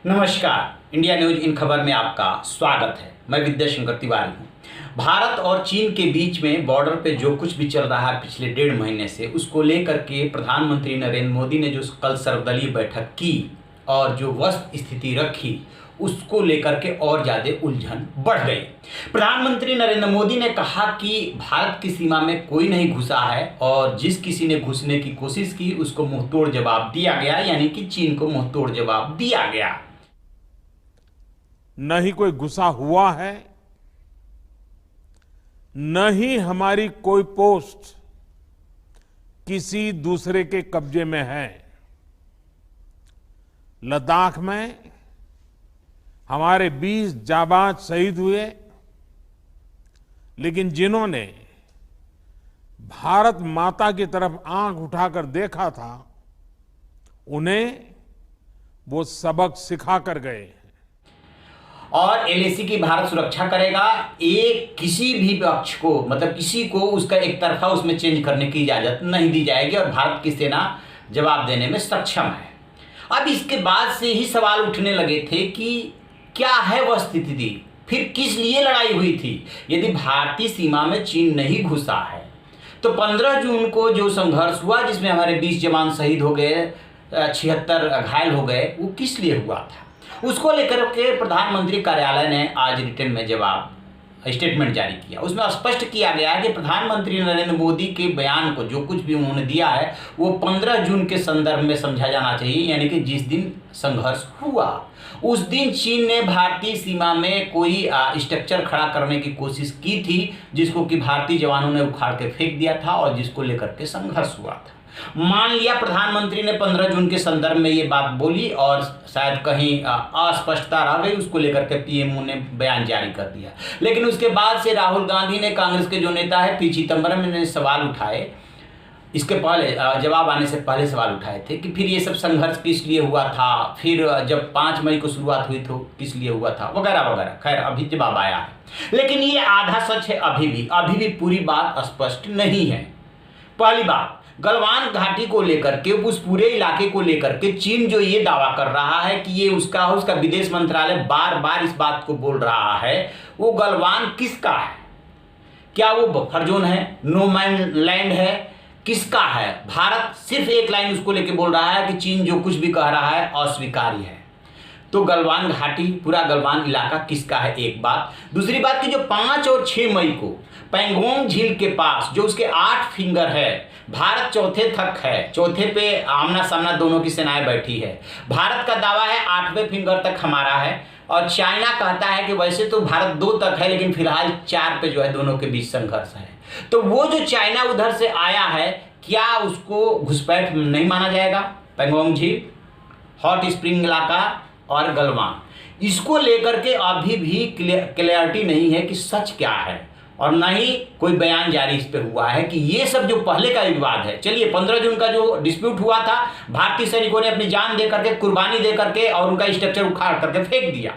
नमस्कार, India news in खबर में आपका स्वागत है। मैं विद्याशंकर तिवारी हूँ। भारत और चीन के बीच में बॉर्डर पे जो कुछ भी चल रहा है पिछले 1.5 महीने से, उसको लेकर के प्रधानमंत्री नरेंद्र मोदी ने जो कल सर्वदलीय बैठक की और जो वस्तु स्थिति रखी, उसको लेकर के और ज़्यादा उलझन बढ़ गई। प्रधानमंत्री नरेंद्र मोदी ने कहा कि भारत की सीमा में कोई नहीं घुसा है और जिस किसी ने घुसने की कोशिश की उसको मुंहतोड़ जवाब दिया गया, यानी कि चीन को मुंहतोड़ जवाब दिया गया। न ही कोई घुसा हुआ है, न ही हमारी कोई पोस्ट किसी दूसरे के कब्जे में है। लद्दाख में हमारे 20 जाबाज शहीद हुए, लेकिन जिन्होंने भारत माता की तरफ आंख उठाकर देखा था, उन्हें वो सबक सिखा कर गए। और एलएसी की भारत सुरक्षा करेगा। एक किसी भी पक्ष को, मतलब किसी को उसका एक तरफा उसमें चेंज करने की इजाजत नहीं दी जाएगी और भारत की सेना जवाब देने में सक्षम है। अब इसके बाद से ही सवाल उठने लगे थे कि क्या है वह स्थिति, फिर किस लिए लड़ाई हुई थी। यदि भारतीय सीमा में चीन नहीं घुसा है तो 15 जून को जो संघर्ष हुआ जिसमें हमारे 20 जवान शहीद हो गए, 76 घायल हो गए, वो किस लिए हुआ था, उसको लेकर के प्रधानमंत्री कार्यालय ने आज रिटर्न में जवाब स्टेटमेंट जारी किया। उसमें स्पष्ट किया गया है कि प्रधानमंत्री नरेंद्र मोदी के बयान को जो कुछ भी उन्होंने दिया है वो 15 जून के संदर्भ में समझा जाना चाहिए, यानी कि जिस दिन संघर्ष हुआ उस दिन चीन ने भारतीय सीमा में कोई स्ट्रक्चर खड़ा करने की कोशिश की थी, जिसको कि भारतीय जवानों ने उखाड़ के फेंक दिया था और जिसको लेकर के संघर्ष हुआ था। मान लिया प्रधानमंत्री ने 15 जून के संदर्भ में ये बात बोली और शायद कहीं अस्पष्टता रह गई, उसको लेकर के पीएमओ ने बयान जारी कर दिया। लेकिन उसके बाद से राहुल गांधी ने, कांग्रेस के जो नेता है पी चिदम्बरम ने सवाल उठाए, इसके पहले जवाब आने से पहले सवाल उठाए थे कि फिर ये सब संघर्ष किस लिए हुआ था, फिर जब 5 मई को शुरुआत हुई तो किस लिए हुआ था, वगैरह वगैरह। खैर अभी जवाब आया है, लेकिन ये आधा सच है। अभी भी पूरी बात स्पष्ट नहीं है। पहली बात, गलवान घाटी को लेकर के, उस पूरे इलाके को लेकर के चीन जो ये दावा कर रहा है कि ये उसका विदेश मंत्रालय बार बार इस बात को बोल रहा है, वो गलवान किसका है? क्या वो बफर जोन है, नो मैन लैंड है, किसका है? भारत सिर्फ एक लाइन उसको लेके बोल रहा है कि चीन जो कुछ भी कह रहा है अस्वीकार्य है। तो गलवान घाटी, पूरा गलवान इलाका किसका है? एक बात। दूसरी बात कि जो 5 और 6 मई को पैंगोंग झील के पास जो उसके 8 फिंगर है, भारत चौथे तक है, चौथे पे आमना सामना दोनों की सेनाएं बैठी है। भारत का दावा है 8वें फिंगर तक हमारा है और चाइना कहता है कि वैसे तो भारत 2 तक है, लेकिन फिलहाल 4 पे जो है दोनों के बीच संघर्ष है। तो वो जो चाइना उधर से आया है, क्या उसको घुसपैठ नहीं माना जाएगा? पैंगोंग झील, हॉट स्प्रिंग इलाका और गलवान, इसको लेकर के अभी भी क्लियरिटी नहीं है कि सच क्या है और ना ही कोई बयान जारी इस पे हुआ है कि ये सब जो पहले का विवाद है। चलिए 15 जून का जो डिस्प्यूट हुआ था, भारतीय सैनिकों ने अपनी जान दे करके, कुर्बानी दे करके और उनका स्ट्रक्चर उखाड़ करके फेंक दिया,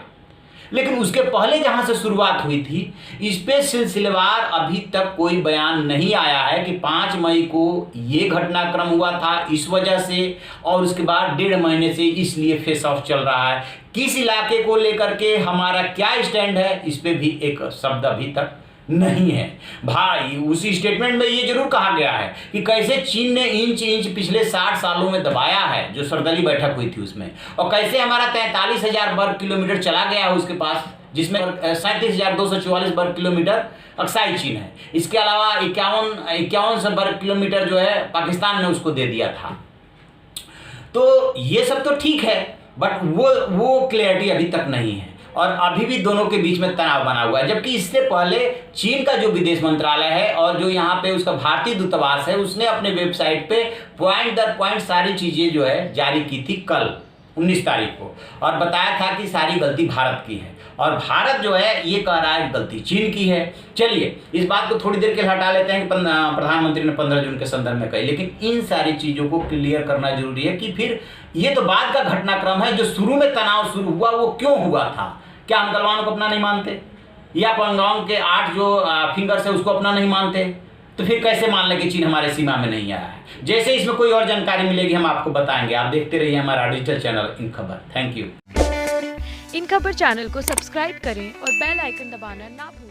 लेकिन उसके पहले जहां से शुरुआत हुई थी, इस पे सिलसिलेवार अभी तक कोई बयान नहीं आया है कि 5 मई को ये घटनाक्रम हुआ था इस वजह से और उसके बाद 1.5 महीने से इसलिए फेस ऑफ चल रहा है। किस इलाके को लेकर के हमारा क्या स्टैंड है, इस पे भी एक शब्द अभी तक नहीं है। भाई उस स्टेटमेंट में ये जरूर कहा गया है कि कैसे चीन ने इंच पिछले 60 सालों में दबाया है, जो सर्वदलीय बैठक हुई थी उसमें, और कैसे हमारा 43,000 वर्ग किलोमीटर चला गया है उसके पास, जिसमें 37,244 वर्ग किलोमीटर अक्साई चीन है। इसके अलावा 51 वर्ग किलोमीटर जो है पाकिस्तान ने उसको दे दिया था। तो ये सब तो ठीक है, बट वो क्लियरिटी अभी तक नहीं है और अभी भी दोनों के बीच में तनाव बना हुआ है। जबकि इससे पहले चीन का जो विदेश मंत्रालय है और जो यहाँ पे उसका भारतीय दूतावास है, उसने अपने वेबसाइट पे पॉइंट दर पॉइंट सारी चीजें जो है जारी की थी कल 19 तारीख को, और बताया था कि सारी गलती भारत की है और भारत जो है ये कह रहा है गलती चीन की है। चलिए इस बात को थोड़ी देर के लिए हटा लेते हैं कि प्रधानमंत्री ने 15 जून के संदर्भ में कही, लेकिन इन सारी चीजों को क्लियर करना जरूरी है कि फिर ये तो बाद का घटनाक्रम है। जो शुरू में तनाव शुरू हुआ वो क्यों हुआ था? क्या हम गलवान को अपना नहीं मानते, या पैंगोंग के 8 जो फिंगर्स है उसको अपना नहीं मानते? तो फिर कैसे मान लें कि चीन हमारे सीमा में नहीं आया है। जैसे इसमें कोई और जानकारी मिलेगी हम आपको बताएंगे। आप देखते रहिए हमारा डिजिटल चैनल इन खबर। Thank you. इन खबर चैनल को सब्सक्राइब करें और बेल आइकन दबाना ना भूलें।